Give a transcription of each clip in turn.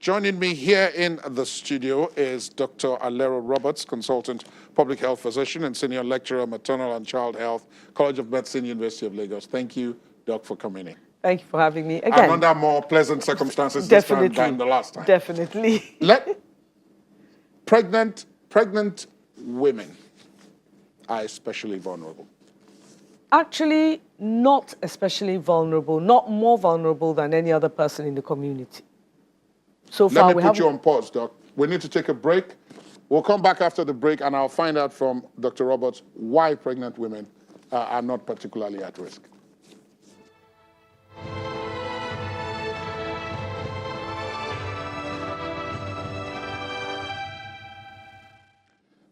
Joining me here in the studio is Dr. Alero Roberts, consultant public health physician and senior lecturer, maternal and child health, College of Medicine, University of Lagos. Thank you, Doc, for coming in. Thank you for having me again. And under more pleasant circumstances this time than the last time. Definitely. Pregnant women are especially vulnerable. Actually, not especially vulnerable, not more vulnerable than any other person in the community. So far, Let me put you on pause, Doc. We need to take a break. We'll come back after the break, and I'll find out from Dr. Roberts why pregnant women are not particularly at risk.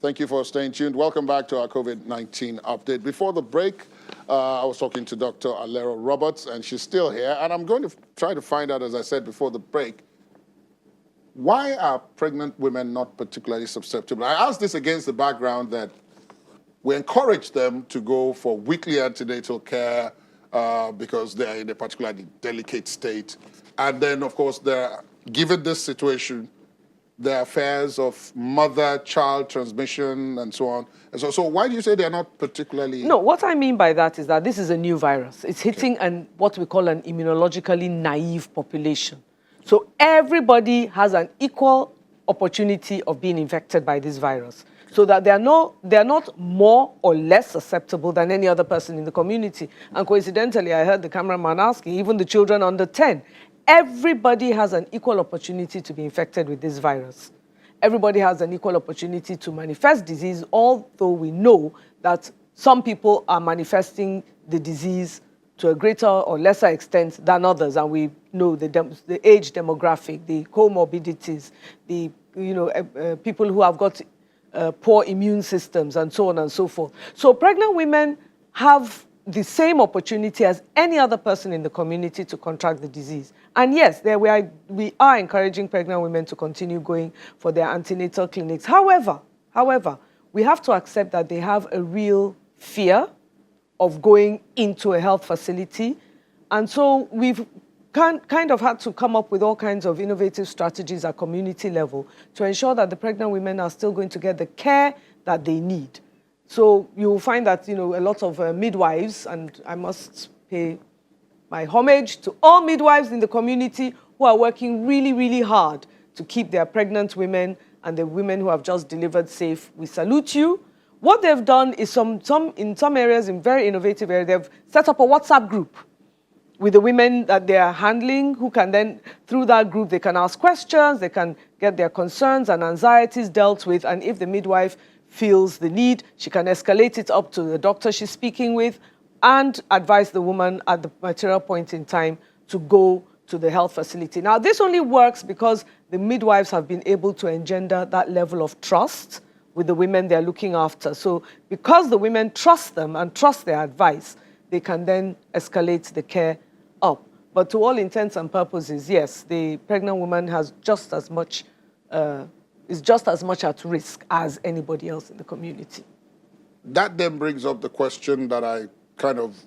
Thank you for staying tuned. Welcome back to our COVID-19 update. Before the break, I was talking to Dr. Alero Roberts, and she's still here. And I'm going to try to find out, as I said before the break, why are pregnant women not particularly susceptible? I ask this against the background that we encourage them to go for weekly antenatal care because they're in a particularly delicate state. And then, of course, given this situation, the affairs of mother-child transmission and so on. And so why do you say they're not particularly... No, what I mean by that is that this is a new virus. It's hitting what we call an immunologically naive population. So everybody has an equal opportunity of being infected by this virus. So that they're not more or less susceptible than any other person in the community. And coincidentally, I heard the cameraman asking, even the children under 10, everybody has an equal opportunity to be infected with this virus. Everybody has an equal opportunity to manifest disease, although we know that some people are manifesting the disease to a greater or lesser extent than others, and we know the age demographic, the comorbidities, the people who have got poor immune systems, and so on and so forth. So pregnant women have the same opportunity as any other person in the community to contract the disease. And yes, we are encouraging pregnant women to continue going for their antenatal clinics. However, we have to accept that they have a real fear of going into a health facility. And so we've kind of had to come up with all kinds of innovative strategies at community level to ensure that the pregnant women are still going to get the care that they need. So you'll find that, a lot of midwives, and I must pay my homage to all midwives in the community who are working really, really hard to keep their pregnant women and the women who have just delivered safe. We salute you. What they've done is in some areas, in very innovative areas, they've set up a WhatsApp group with the women that they are handling, who can then, through that group, they can ask questions, they can get their concerns and anxieties dealt with, and if the midwife feels the need, she can escalate it up to the doctor she's speaking with and advise the woman at the material point in time to go to the health facility. Now, this only works because the midwives have been able to engender that level of trust with the women they're looking after. So because the women trust them and trust their advice, they can then escalate the care up. But to all intents and purposes, yes, the pregnant woman has just as much is just as much at risk as anybody else in the community. That then brings up the question that I kind of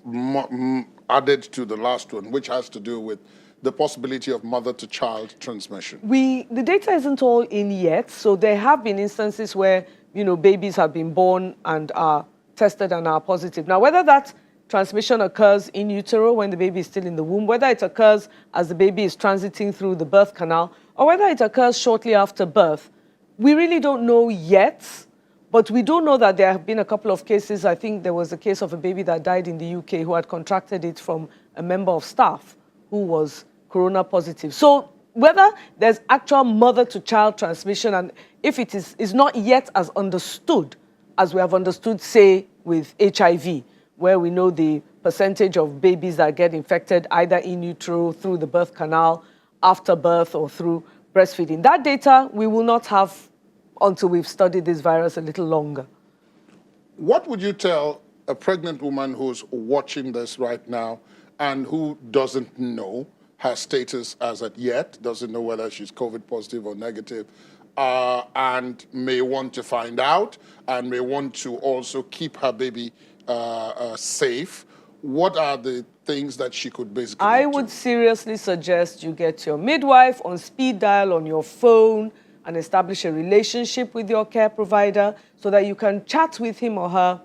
added to the last one, which has to do with the possibility of mother-to-child transmission. The data isn't all in yet, so there have been instances where, babies have been born and are tested and are positive. Now, whether that transmission occurs in utero when the baby is still in the womb, whether it occurs as the baby is transiting through the birth canal, or whether it occurs shortly after birth, we really don't know yet, but we do know that there have been a couple of cases. I think there was a case of a baby that died in the UK who had contracted it from a member of staff who was corona positive. So whether there's actual mother-to-child transmission, and if it is not yet as understood as we have understood, say, with HIV, where we know the percentage of babies that get infected either in utero, through the birth canal, after birth, or through breastfeeding. That data we will not have until we've studied this virus a little longer. What would you tell a pregnant woman who's watching this right now and who doesn't know her status as of yet, doesn't know whether she's COVID positive or negative, and may want to find out and may want to also keep her baby safe? what are the things that she could basically I do? would seriously suggest you get your midwife on speed dial on your phone and establish a relationship with your care provider so that you can chat with him or her,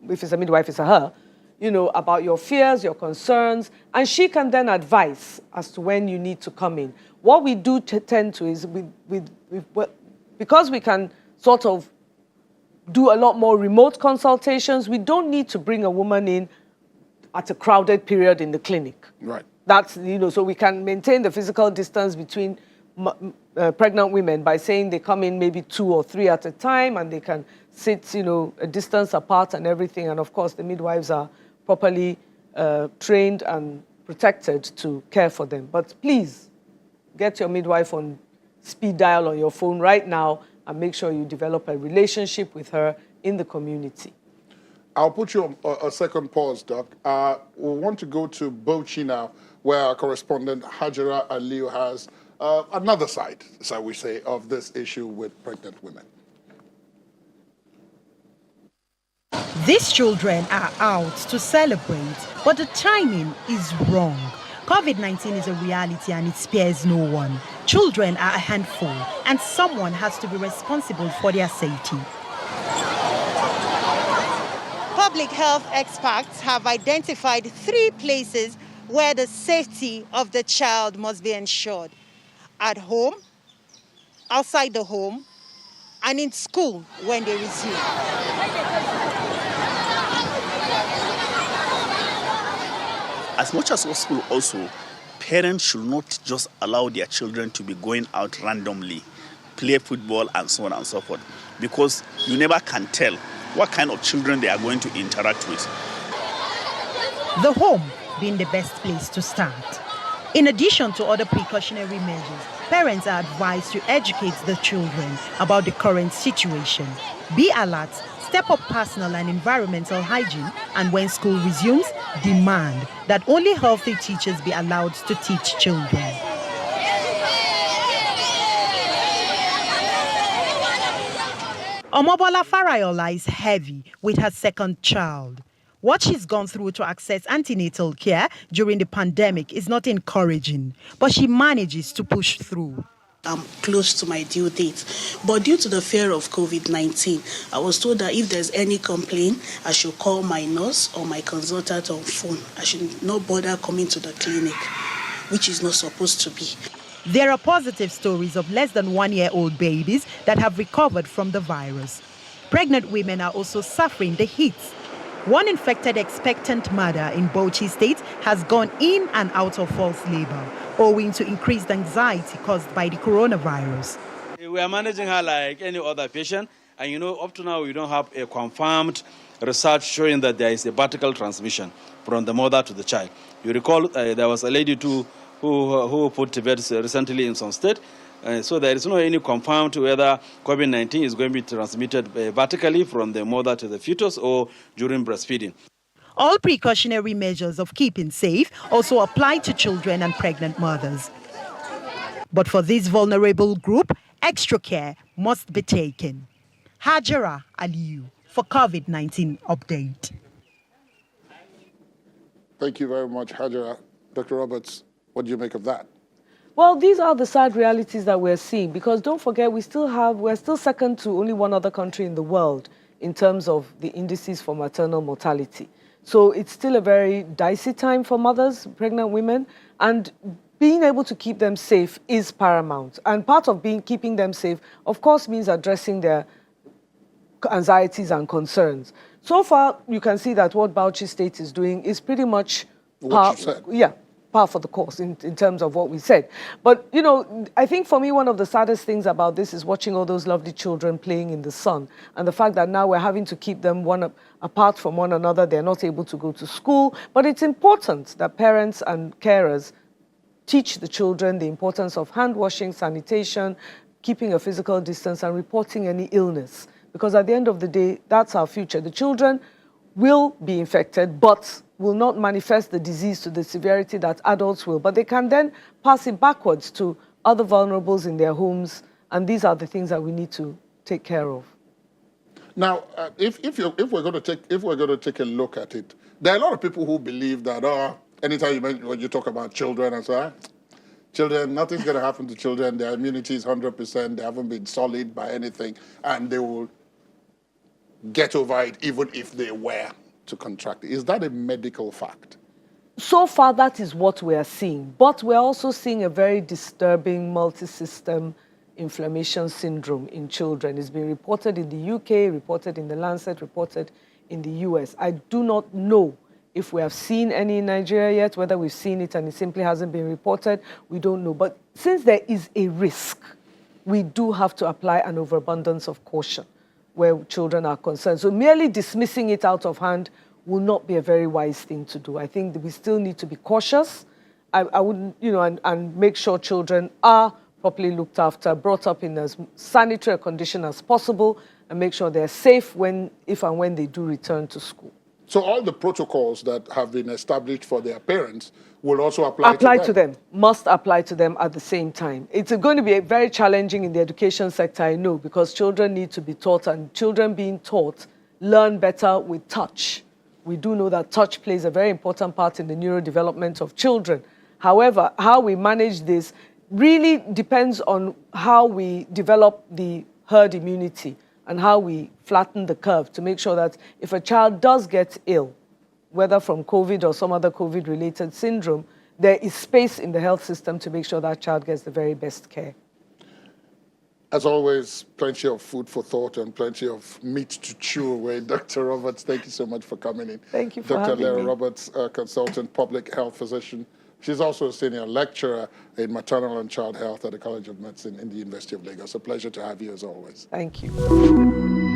if it's a midwife, it's a her, you know, about your fears, your concerns, and she can then advise as to when you need to come in. What we do tend to is, because we can sort of do a lot more remote consultations, we don't need to bring a woman in at a crowded period in the clinic. Right. That's, you know, so we can maintain the physical distance between pregnant women by saying they come in maybe 2 or 3 at a time and they can sit, you know, a distance apart and everything. And of course, the midwives are properly trained and protected to care for them. But please, get your midwife on speed dial on your phone right now and make sure you develop a relationship with her in the community. I'll put you on a second pause, Doc. We want to go to Bauchi now, where our correspondent Hajara Aliyu has another side, shall we say, of this issue with pregnant women. These children are out to celebrate, but the timing is wrong. COVID-19 is a reality and it spares no one. Children are a handful, and someone has to be responsible for their safety. Public health experts have identified 3 places where the safety of the child must be ensured: at home, outside the home, and in school when they resume. As much as possible also, parents should not just allow their children to be going out randomly, play football and so on and so forth, because you never can tell what kind of children they are going to interact with. The home being the best place to start. In addition to other precautionary measures, parents are advised to educate the children about the current situation. Be alert, step up personal and environmental hygiene, and when school resumes, demand that only healthy teachers be allowed to teach children. Omobola Farayola is heavy with her second child. What she's gone through to access antenatal care during the pandemic is not encouraging, but she manages to push through. I'm close to my due date, but due to the fear of COVID-19, I was told that if there's any complaint, I should call my nurse or my consultant on phone. I should not bother coming to the clinic, which is not supposed to be. There are positive stories of less than 1-year-old babies that have recovered from the virus. Pregnant women are also suffering the heat. One infected expectant mother in Bauchi State has gone in and out of false labor, owing to increased anxiety caused by the coronavirus. We are managing her like any other patient, and you know, up to now we don't have a confirmed research showing that there is a vertical transmission from the mother to the child. You recall there was a lady too who put to bed recently in some state. So there is no any confirmed whether COVID-19 is going to be transmitted vertically from the mother to the fetus or during breastfeeding. All precautionary measures of keeping safe also apply to children and pregnant mothers. But for this vulnerable group, extra care must be taken. Hajara Aliyu for COVID-19 update. Thank you very much, Hajara. Dr. Roberts, what do you make of that? Well, these are the sad realities that we're seeing, because don't forget, we're still second to only one other country in the world in terms of the indices for maternal mortality. So it's still a very dicey time for mothers, pregnant women, and being able to keep them safe is paramount. And part of keeping them safe, of course, means addressing their anxieties and concerns. So far, you can see that what Bauchi State is doing is pretty much what you said. Yeah, par for the course in terms of what we said. But, you know, I think for me, one of the saddest things about this is watching all those lovely children playing in the sun, and the fact that now we're having to keep them apart from one another. They're not able to go to school. But it's important that parents and carers teach the children the importance of hand washing, sanitation, keeping a physical distance, and reporting any illness. Because at the end of the day, that's our future. The children will be infected, but will not manifest the disease to the severity that adults will. But they can then pass it backwards to other vulnerables in their homes. And these are the things that we need to take care of. Now, if we're going to take a look at it, there are a lot of people who believe that anytime when you talk about children and so, children, nothing's going to happen to children. Their immunity is 100%. They haven't been sullied by anything, and they will get over it even if they were to contract it. Is that a medical fact? So far, that is what we are seeing. But we're also seeing a very disturbing multi-system inflammation syndrome in children. It's been reported in the UK, reported in the Lancet, reported in the US. I do not know if we have seen any in Nigeria yet, whether we've seen it and it simply hasn't been reported, we don't know. But since there is a risk, we do have to apply an overabundance of caution where children are concerned. So merely dismissing it out of hand will not be a very wise thing to do. I think that we still need to be cautious. I wouldn't, and make sure children are properly looked after, brought up in as sanitary a condition as possible, and make sure they're safe if and when they do return to school. So all the protocols that have been established for their parents will also apply to them. Must apply to them at the same time. It's going to be very challenging in the education sector, I know, because children need to be taught, and children being taught learn better with touch. We do know that touch plays a very important part in the neurodevelopment of children. However, how we manage this really depends on how we develop the herd immunity and how we flatten the curve to make sure that if a child does get ill, whether from COVID or some other COVID-related syndrome, there is space in the health system to make sure that child gets the very best care. As always, plenty of food for thought and plenty of meat to chew away. Dr. Roberts, thank you so much for coming in. Thank you for having me. Dr. Alero Roberts, consultant public health physician. She's also a senior lecturer in maternal and child health at the College of Medicine in the University of Lagos. A pleasure to have you as always. Thank you.